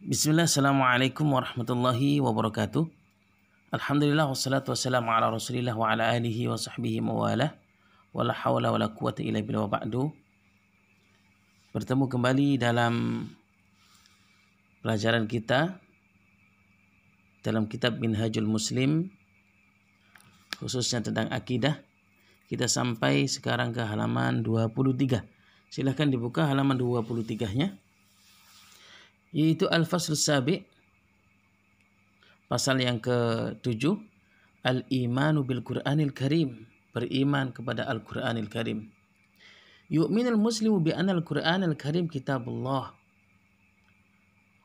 Bismillah, assalamualaikum warahmatullahi wabarakatuh. Alhamdulillah wassalatu wassalamu ala rasulillah wa ala alihi wa sahbihi mawalah. Wala hawla wala quwata illa billah wa ba'du. Bertemu kembali dalam pelajaran kita dalam kitab Minhajul Muslim, khususnya tentang akidah. Kita sampai sekarang ke halaman 23. Silahkan dibuka halaman 23-nya. Yaitu Al-Fasl Sabi', pasal yang ke-7, Al-Imanu bil Qur'anil Karim, beriman kepada Al-Qur'anil Karim. Yu'minul muslimu bi anna Al-Qur'anil Karim kitabullah.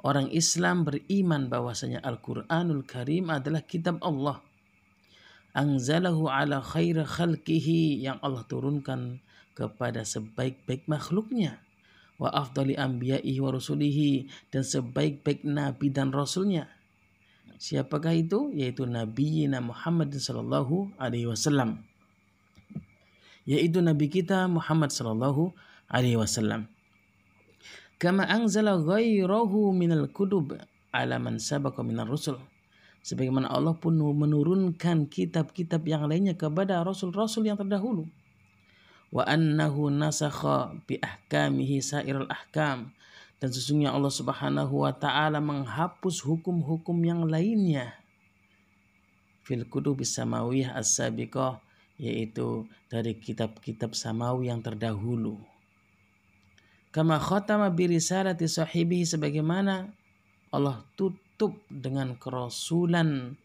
Orang Islam beriman bahwasanya Al-Qur'anul Karim adalah kitab Allah. Anzalahu ala khaira khalqihi, yang Allah turunkan kepada sebaik-baik makhluknya. Wa afdali anbiya'ihi wa rusulihi, dan sebaik-baik nabi dan rasulnya. Siapakah itu? Yaitu Nabi Muhammad sallallahu alaihi wasallam. Yaitu nabi kita Muhammad sallallahu alaihi wasallam. Kama anzala ghairahu minal kutub ala man sabaqa minar rusul. Sebagaimana Allah pun menurunkan kitab-kitab yang lainnya kepada rasul-rasul yang terdahulu. Wa annahu nasakha bi ahkamihi sairul ahkam, dan sesungguhnya Allah Subhanahu wa taala menghapus hukum-hukum yang lainnya fil kutubis samawiyah as-sabiqah, yaitu dari kitab-kitab samawi yang terdahulu. Kama khatama bi risalati sahibihi, sebagaimana Allah tutup dengan kerasulan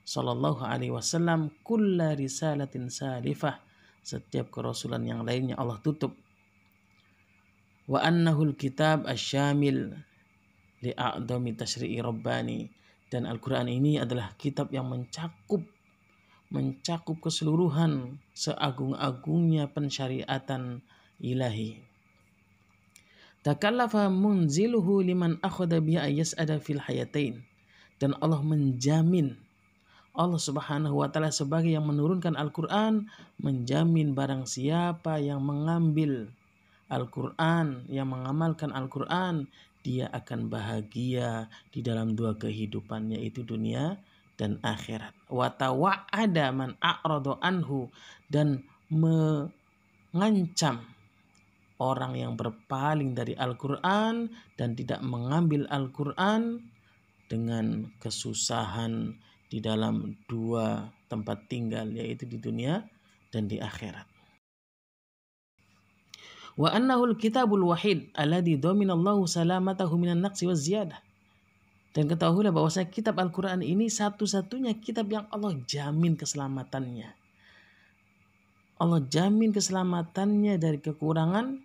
sallallahu alaihi wasallam kulla risalatin salifah, setiap kerasulan yang lainnya Allah tutup. Wa annahul kitab asyamil li a'dami tasyri'i rabbani, dan Al-Quran ini adalah kitab yang mencakup keseluruhan seagung-agungnya pensyariatan ilahi. Takallafa munziluhu liman akhadha biha yas'ada fil hayatain, dan Allah menjamin, Allah Subhanahu wa taala sebagai yang menurunkan Al-Qur'an menjamin barang siapa yang mengambil Al-Qur'an, yang mengamalkan Al-Qur'an, dia akan bahagia di dalam dua kehidupan, yaitu dunia dan akhirat. Wa tawa'ada man a'rada anhu, dan mengancam orang yang berpaling dari Al-Qur'an dan tidak mengambil Al-Qur'an dengan kesusahan di dalam dua tempat tinggal, yaitu di dunia dan di akhirat. Wa annahul kitabul wahid alladhi dhaminallahu salamatahu minan naqsi waz ziyadah. Dan ketahuilah bahwasanya kitab Al-Qur'an ini satu-satunya kitab yang Allah jamin keselamatannya. Allah jamin keselamatannya dari kekurangan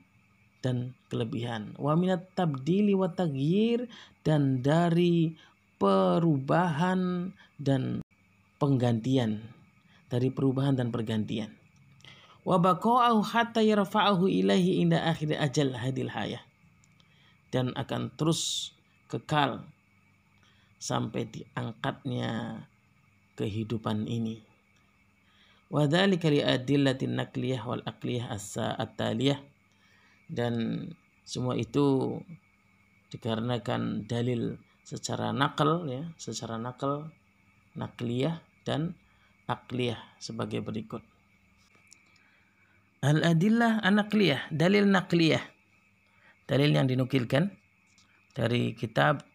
dan kelebihan. Wa minat tabdili wa taghyir, dan dari perubahan dan penggantian, dari perubahan dan pergantian. Wa baqa'ahu hatta yarfa'ahu ilaihi inda akhir ajal hadil hayah, dan akan terus kekal sampai diangkatnya kehidupan ini. Wa dzalika li adillatin naqliyah wal aqliyah at-taliyah, dan semua itu dikarenakan dalil secara nakal, secara nakal, nakliyah dan akliyah sebagai berikut. Al-adillah an-nakliyah, dalil nakliyah, dalil yang dinukilkan dari kitab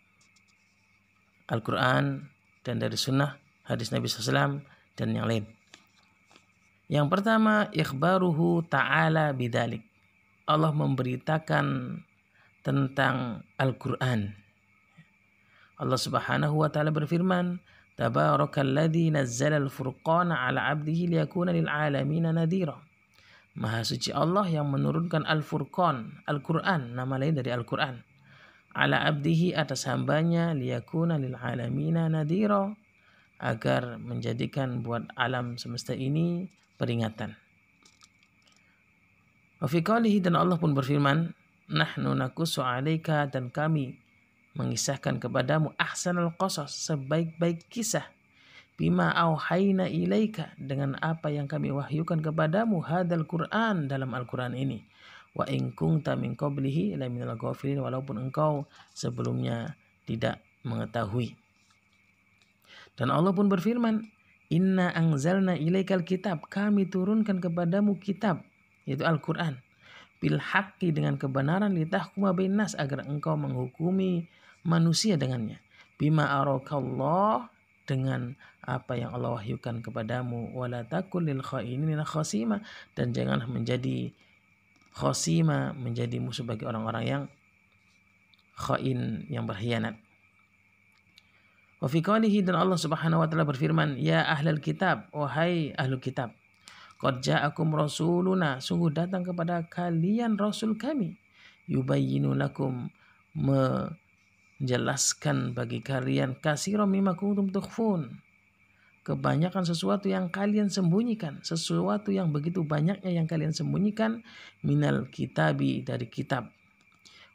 Al-Quran dan dari sunnah hadis Nabi SAW dan yang lain. Yang pertama, ikhbaruhu ta'ala bidalik, Allah memberitakan tentang Al-Quran. Allah Subhanahu wa taala berfirman, Tabarakalladzi nazzalal furqana ala 'abdihi liyakuna lil 'alamin nadhira. Maha suci Allah yang menurunkan Al-Furqan, Al-Quran, nama lain dari Al-Quran, ala 'abdihi, atas hambanya, liyakuna lil 'alamin nadhira, agar menjadikan buat alam semesta ini peringatan. Wa fi qalihi, dan Allah pun berfirman, nahnu naqussu 'alaika, dan kami mengisahkan kepadamu ahsanul qasas, sebaik-baik kisah, bima auhayna ilaika, dengan apa yang kami wahyukan kepadamu, hadzal Qur'an, dalam Al-Qur'an ini. Wa in kunta min qablihi la minal ghafilin, walaupun engkau sebelumnya tidak mengetahui. Dan Allah pun berfirman, Inna anzalna ilaikal kitab, kami turunkan kepadamu kitab, yaitu Al-Quran, bil haqqi, dengan kebenaran, litahkuma bainas, agar engkau menghukumi manusia dengannya, bima arakallah, dengan apa yang Allah wahyukan kepadamu, wala takul lil khainina khasima, dan janganlah menjadi khasima, menjadi musuh bagi orang-orang yang khain, yang berkhianat. Wa fi qalihi, dan Allah Subhanahu wa taala berfirman, ya ahlal kitab, wahai ahlu kitab, qad ja'akum rasuluna, sungguh datang kepada kalian rasul kami, yubayyinu lakum, menjelaskan bagi kalian, katsiran mimma kuntum tukhfun, kebanyakan sesuatu yang kalian sembunyikan, sesuatu yang begitu banyaknya yang kalian sembunyikan, minal kitabi, dari kitab,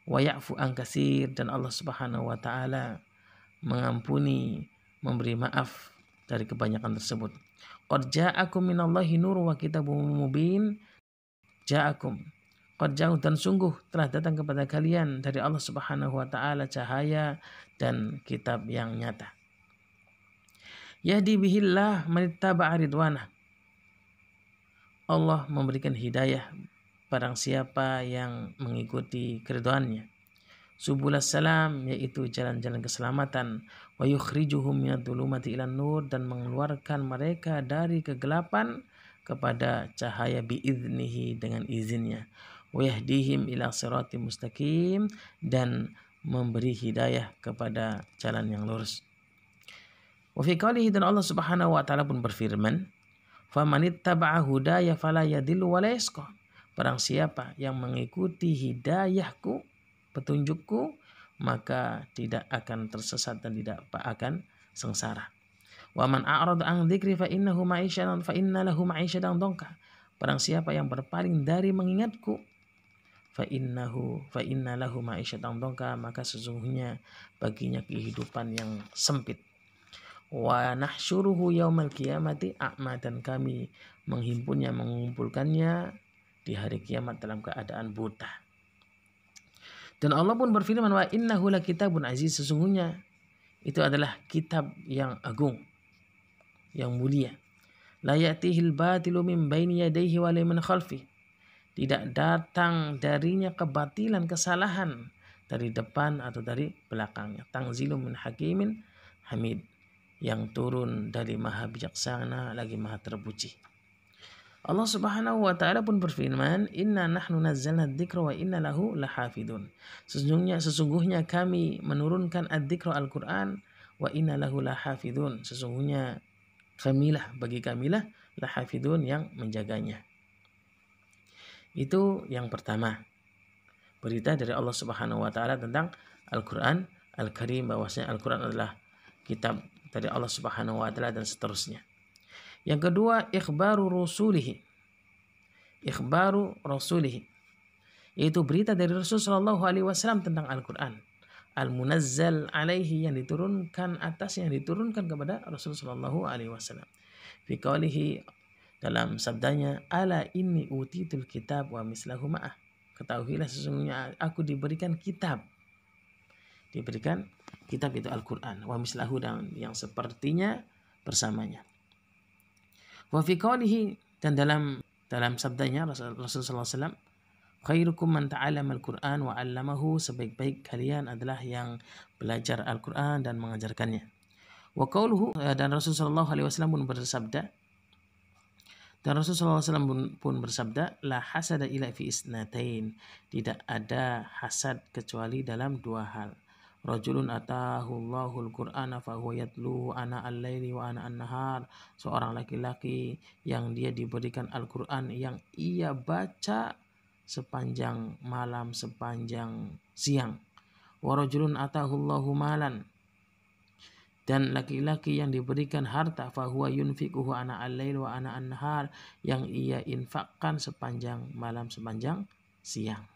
wa ya'fu an katsir, dan Allah Subhanahu wa taala mengampuni, memberi maaf dari kebanyakan tersebut. Qad ja'akum minallahi nurun wa kitabun mubin. Ja'akum, qad ja'u, dan sungguh telah datang kepada kalian dari Allah Subhanahu wa taala cahaya dan kitab yang nyata. Yahdi bihillah man ittaba'a ridwanah. Allah memberikan hidayah barang siapa yang mengikuti keridhaannya. Subulas salam, yaitu jalan-jalan keselamatan, wa yukhrijuhum minadh-dhulumati ilan nur, dan mengeluarkan mereka dari kegelapan kepada cahaya biiznihi, dengan izinnya, wa yahdihim ila siratim mustaqim, dan memberi hidayah kepada jalan yang lurus. Wa fi qalihi, dan Allah Subhanahu wa taala pun berfirman, famanittaba'a hudaya fala yadhillu wa la yashqa, barang siapa yang mengikuti hidayahku, petunjukku, maka tidak akan tersesat dan tidak akan sengsara. Wa man a'rada an dzikri fa inna lahu ma'isyatan dhanka, barang siapa yang berpaling dari mengingatku, fa inna lahu ma'isyatan dhanka, maka sesungguhnya baginya kehidupan yang sempit. Wa nahsyuruhu yaumal qiyamati a'ma, dan kami mengumpulkannya di hari kiamat dalam keadaan buta. Dan Allah pun berfirman, wa innahu lakitabun aziz, sesungguhnya itu adalah kitab yang agung, yang mulia. La ya'tihil batilu min baini yadayhi wa la min khalfi, tidak datang darinya kebatilan, kesalahan, dari depan atau dari belakangnya. Tanzilun min hakimin hamid, yang turun dari maha bijaksana lagi maha terpuji. Allah Subhanahu wa taala pun berfirman, inna nahnu nazzalna dzikra wa inna lahu lahafidun, sesungguhnya kami menurunkan ad-dzikra, Al-Quran, wa inna lahu lahafidun, sesungguhnya bagi kamilah lahafidun, yang menjaganya. Itu yang pertama, berita dari Allah Subhanahu wa taala tentang Al-Quran Al-Karim, bahwasanya Al-Quran adalah kitab dari Allah Subhanahu wa taala, dan seterusnya. Yang kedua, ikhbaru rasulihi, yaitu berita dari Rasul sallallahu alaihi wasallam tentang Al-Quran, al-munazzal alaihi, yang diturunkan kepada Rasul sallallahu alaihi wasallam. Fi qaulihi, dalam sabdanya, ala inni utitul kitab wa mislahu ma'ah, ketahuilah sesungguhnya aku diberikan kitab itu Al-Quran, wa mislahu, dan yang sepertinya bersamanya. Wa fi qaulihi, dan dalam sabdanya Rasulullah SAW, khairukum man ta'allama al-Quran wa 'allamahu, sebaik-baik kalian adalah yang belajar Al-Quran dan mengajarkannya. Wa qauluhu, dan Rasulullah SAW pun bersabda, la hasada illa fi isnatain, tidak ada hasad kecuali dalam dua hal. Rajulun atahullahul Qur'ana fa huwa yatluhu ana al-laili wa ana an-nahar, seorang laki-laki yang dia diberikan Al-Qur'an yang ia baca sepanjang malam, sepanjang siang. Wa rajulun atahullahu malan, dan laki-laki yang diberikan harta, fa huwa yunfiquhu ana al-lail wa ana an-nahar, yang ia infakkan sepanjang malam, sepanjang siang.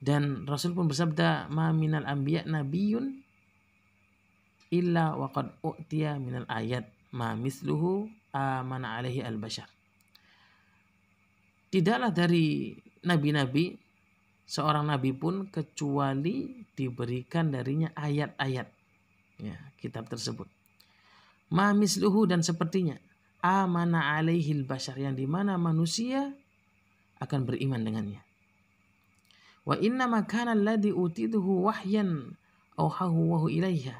Dan Rasul pun bersabda, ma minal anbiya nabiyyun illa wa qad u'tiya minal ayat ma misluhu amana alaihi al-bashar. Tidaklah dari nabi-nabi seorang nabi pun kecuali diberikan darinya ayat-ayat, ya, kitab tersebut. Ma misluhu, dan sepertinya, amana alaihil bashar, yang dimana manusia akan beriman dengannya. Wa inna ma kana alladhi utiduhu wahyan auhahu wahu ilaiha,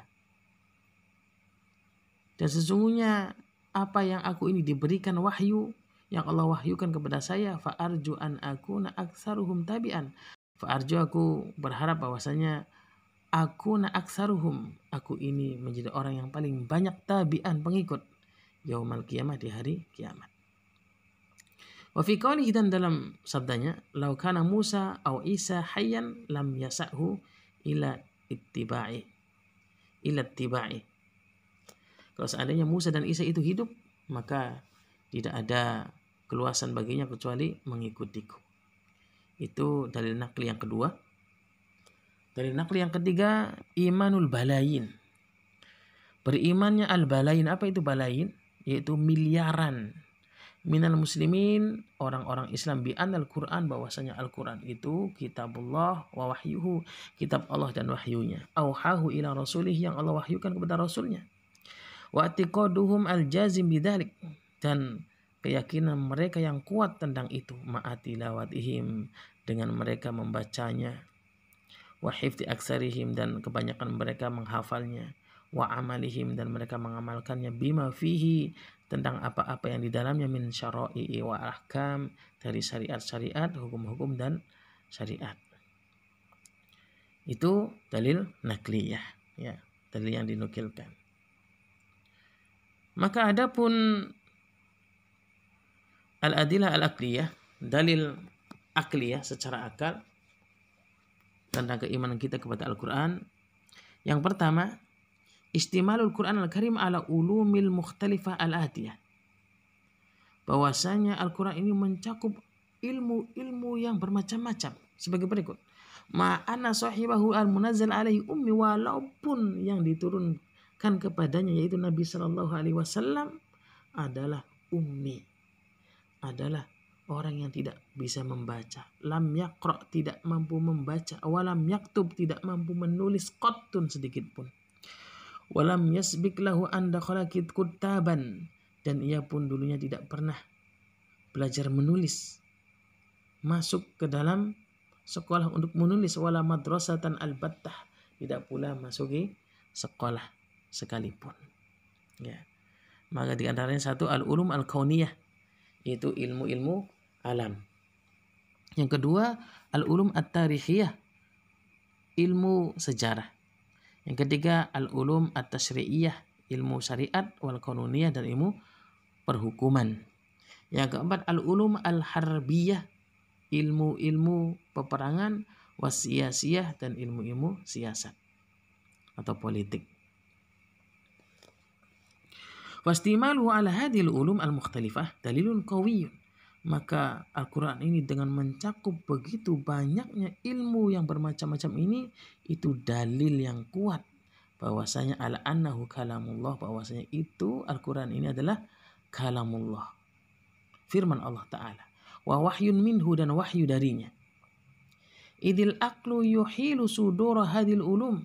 dan sesungguhnya apa yang aku ini diberikan wahyu, yang Allah wahyukan kepada saya, fa arju an akuna aktsaruhum tabi'an, fa arju, aku berharap bahwasanya akuna aktsaruhum, aku ini menjadi orang yang paling banyak tabi'an, pengikut, yaumal qiyamah, di hari kiamat. Wa fi qoulihi, dan dalam sabdanya, lau kana Musa au Isa hayyan lam yasahu ila ittiba'i. Kalau seandainya Musa dan Isa itu hidup, maka tidak ada keluasan baginya kecuali mengikutiku. Itu dalil nakli yang kedua. Dalil nakli yang ketiga, imanul balayin. Berimannya al-balayin. Apa itu balayin? Yaitu miliaran minal muslimin, orang-orang Islam, bi anal Quran, bahwasanya Al-Quran itu kitabullah wa wahyuhu, kitab Allah dan wahyunya, auhahu ila rasulih, yang Allah wahyukan kepada rasulnya, wa atiqaduhum al-jazim bidzalik, dan keyakinan mereka yang kuat tentang itu, ma'atilawatihim, dengan mereka membacanya, wa hifdi aksarihim, dan kebanyakan mereka menghafalnya, wa amalihim, dan mereka mengamalkannya, bima fihi, tentang apa-apa yang di dalamnya, min syara'i wa ahkam, dari syariat-syariat, hukum-hukum dan syariat. Itu dalil nakliyah, ya, dalil yang dinukilkan. Maka adapun al-adilah al-aqliyah, dalil akliyah secara akal tentang keimanan kita kepada Al-Quran. Yang pertama, istimalul Quran al-Karim ala ulumil mukhtalifah al-atiyah, bahwasanya Al-Quran ini mencakup ilmu-ilmu yang bermacam-macam sebagai berikut. Ma'ana sahibahu al-munazzal alaihi ummi, walaupun yang diturunkan kepadanya yaitu Nabi SAW adalah ummi, adalah orang yang tidak bisa membaca. Lam yaqra, tidak mampu membaca. Walam yaktub, tidak mampu menulis qattun, sedikit pun. Walam yasbik lahu an dakhala kutaban, dan ia pun dulunya tidak pernah belajar menulis, masuk ke dalam sekolah untuk menulis. Wala madrasatan albattah, tidak pula masuki sekolah sekalipun, ya. Maka di antaranya satu, al-ulum al-kauniyah, yaitu ilmu-ilmu alam. Yang kedua, al-ulum at-tarikhiyah, ilmu sejarah. Yang ketiga, al-ulum at-tasyri'iyah, ilmu syariat, wal qanuniyah, dan ilmu perhukuman. Yang keempat, al-ulum al-harbiyah, ilmu-ilmu peperangan, wasiyasiyah, dan ilmu-ilmu siasat atau politik. Wastimaluhu ala hadhil ulum al-mukhtalifah dalilun qawiyyun. Maka Al-Quran ini dengan mencakup begitu banyaknya ilmu yang bermacam-macam ini, itu dalil yang kuat bahwasanya ala annahu kalamullah, bahwasanya itu Al-Quran ini adalah kalamullah, firman Allah Ta'ala, wa wahyun minhu, dan wahyu darinya. Idil aqlu yuhilu sudura hadil ulum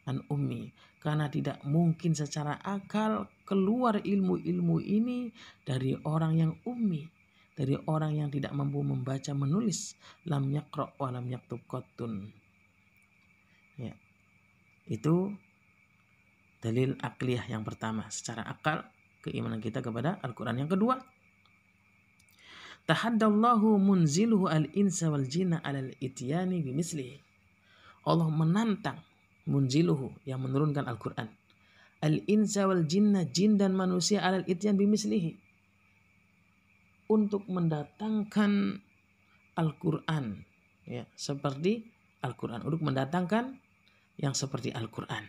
an ummi, karena tidak mungkin secara akal keluar ilmu-ilmu ini dari orang yang ummi, dari orang yang tidak mampu membaca menulis. Lam yaqra wa lam yaktub qattun, ya. Itu dalil akliyah yang pertama, secara akal keimanan kita kepada Al-Quran. Yang kedua, tahaddallahu munziluhu al-insa wal jinna alal ityani bimislihi, Allah menantang munziluhu, yang menurunkan Al-Quran, al-insa wal jinna, jin dan manusia, alal ityan bimislihi, untuk mendatangkan Al-Quran, ya, seperti Al-Quran, untuk mendatangkan yang seperti Al-Quran.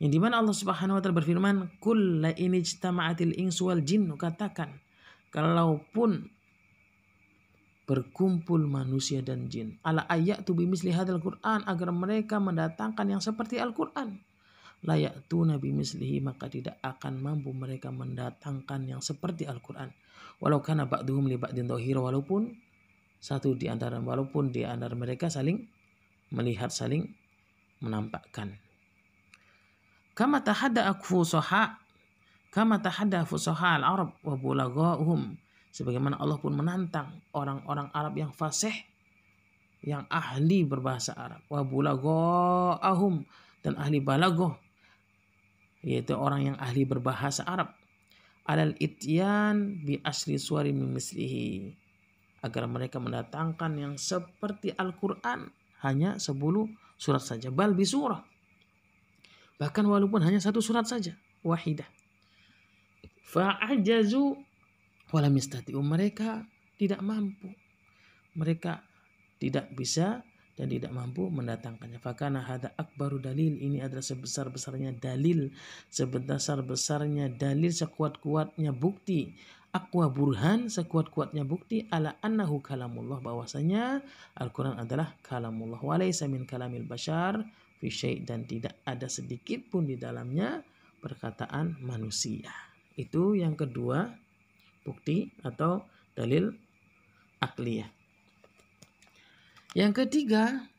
Yang dimana Allah Subhanahu wa ta'ala berfirman, kul la in ijtama'atil insu wal jinnu, katakan, kalaupun berkumpul manusia dan jin, ala ayatu bimisli hadzal Qur'an, agar mereka mendatangkan yang seperti Al-Qur'an, la ya'tuna bimislihi, maka tidak akan mampu mereka mendatangkan yang seperti Al-Qur'an. Walau kana ba'duhum li ba'din dhahira, walaupun di antara mereka saling melihat, saling menampakkan. Kama tahadda fusaha al-Arab wa bulaghahum, sebagaimana Allah pun menantang orang-orang Arab yang fasih, yang ahli berbahasa Arab, wa bulaghahum, dan ahli balaghah, yaitu orang yang ahli berbahasa Arab, alal ityan bi asri suwari min mislihi, agar mereka mendatangkan yang seperti Al-Quran hanya 10 surat saja, bal bi surah, bahkan walaupun hanya 1 surat saja, wahidah. Fa'ajazu walam yastati'u, mereka tidak mampu, mereka tidak bisa dan tidak mampu mendatangkannya. Fakana hadza akbaru dalil, ini adalah sebesar-besarnya dalil, sebesar-besarnya dalil, sekuat-kuatnya bukti, aqwa burhan, sekuat-kuatnya bukti, ala annahu kalamullah, bahwasanya Al-Quran adalah kalamullah, wa laysa min kalamil bashar fi syai', dan tidak ada sedikit pun di dalamnya perkataan manusia. Itu yang kedua, bukti atau dalil akliyah. Yang ketiga,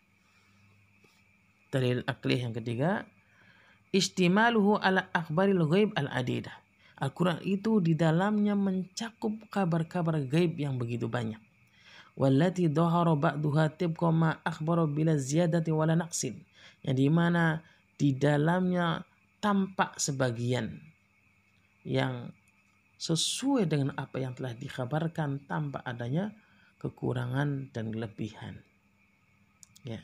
dalil akliyah yang ketiga, istimaluhu ala akhbaril ghaib al-adidah. Al-Quran itu di dalamnya mencakup kabar-kabar gaib yang begitu banyak. Wallati dhahara ba'duha tibqa ma akhbara bila ziyadati wala naqsin, yang dimana di dalamnya tampak sebagian yang sesuai dengan apa yang telah dikhabarkan tanpa adanya kekurangan dan kelebihan. Ya.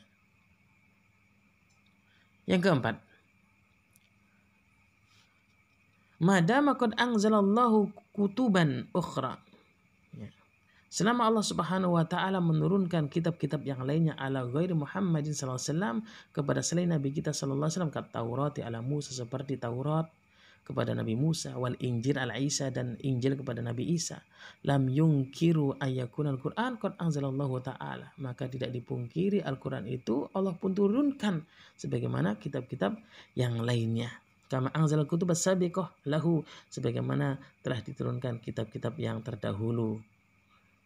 Yang keempat, madama qad anzalallahu kutuban ukhra. Ya. Selama Allah Subhanahu wa taala menurunkan kitab-kitab yang lainnya ala ghairi Muhammadin sallallahu alaihi wasallam, kepada selain Nabi kita sallallahu alaihi wasallam, kat Taurat ala Musa, seperti Taurat kepada Nabi Musa, wal Injil ala Isa, dan Injil kepada Nabi Isa, lam yungkiru ayyakun al-Quran qad anzalallahu ta'ala, maka tidak dipungkiri Al-Quran itu Allah pun turunkan sebagaimana kitab-kitab yang lainnya. Kama anzal kutub as-sabiqah lahu, sebagaimana telah diturunkan kitab-kitab yang terdahulu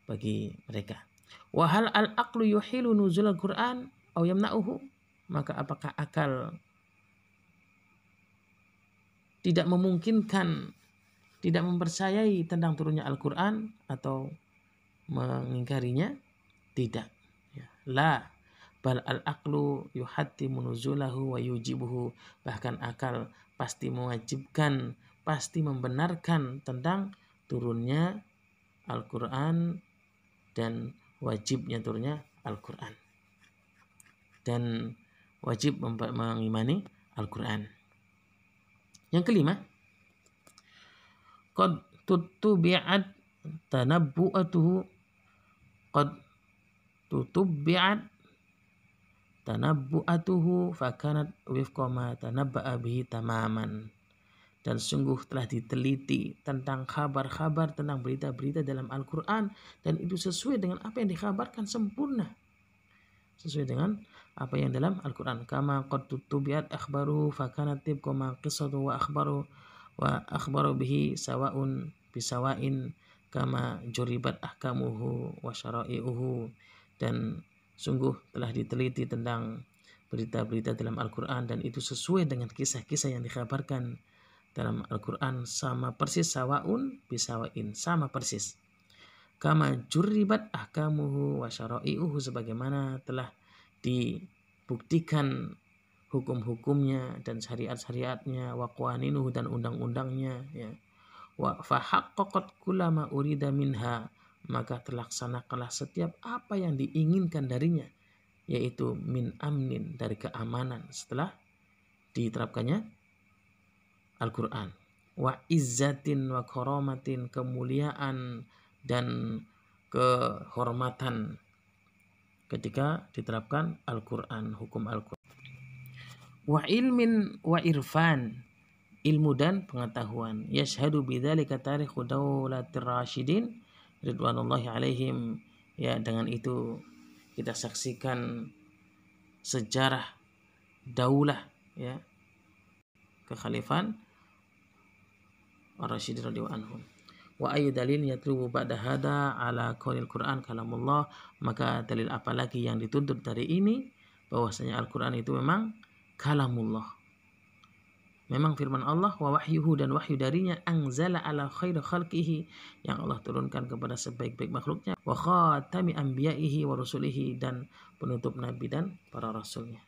bagi mereka. Wa hal al-aqlu yuhilu nuzul al-Quran aw yamna'uhu, maka apakah akal tidak memungkinkan, tidak mempercayai tentang turunnya Al-Quran atau mengingkarinya? Tidak. Ya. La bal al-aqlu yuhattimu nuzulahu wa yujibuhu, bahkan akal pasti mewajibkan, pasti membenarkan tentang turunnya Al-Quran dan wajibnya turunnya Al-Quran, dan wajib mengimani Al-Quran. Yang kelima, qad tutubi'at tanabbu'atuhu, qad tutubi'at tanabbu'atuhu fakanat wifqa ma tanabba'a bihi tamaman, dan sungguh telah diteliti tentang kabar-kabar, tentang berita-berita dalam Al-Quran, dan itu sesuai dengan apa yang dikhabarkan, sempurna sesuai dengan apa yang dalam Al-Quran. Kama qad tutubiat akhbaru fakanat tibqa ma qissatu wa akhbaru bihi sawa'un bisawain kama juribat ahkamuhu wa syara'i'uhu, dan sungguh telah diteliti tentang berita-berita dalam Al-Quran, dan itu sesuai dengan kisah-kisah yang dikhabarkan dalam Al-Quran, sama persis, sawa'un bisawain, sama persis, kama juribat ahkamuhu wa syara'i'uhu, sebagaimana telah dibuktikan hukum-hukumnya dan syariat-syariatnya, wa qawaninuhu, dan undang-undangnya, ya. Wa fahaqqaqat kullama urida minha, maka terlaksanakanlah setiap apa yang diinginkan darinya, yaitu min amnin, dari keamanan setelah diterapkannya Al-Quran, wa izzatin wa karamatin, kemuliaan dan kehormatan ketika diterapkan Al-Quran, hukum Al-Quran. Wa ilmin wa irfan, ilmu dan pengetahuan. Yashhadu bidzalika tarikhu daulatir rasyidin ridwanullahi alaihim, ya, dengan itu kita saksikan sejarah daulah, ya, kekhalifahan ar-rasyidin radhiyallahu anhum. Wa ayu dalil yatlubu ba'da hada ala qaulil Quran kalamullah, maka dalil apa lagi yang dituntut dari ini bahwasanya Al-Quran itu memang kalamullah, memang firman Allah, wa wahyuhu, dan wahyu darinya, anzala ala khairi khalqihi, yang Allah turunkan kepada sebaik-baik makhluknya, wa khatami anbiya'ihi wa rusulihi, dan penutup nabi dan para rasulnya.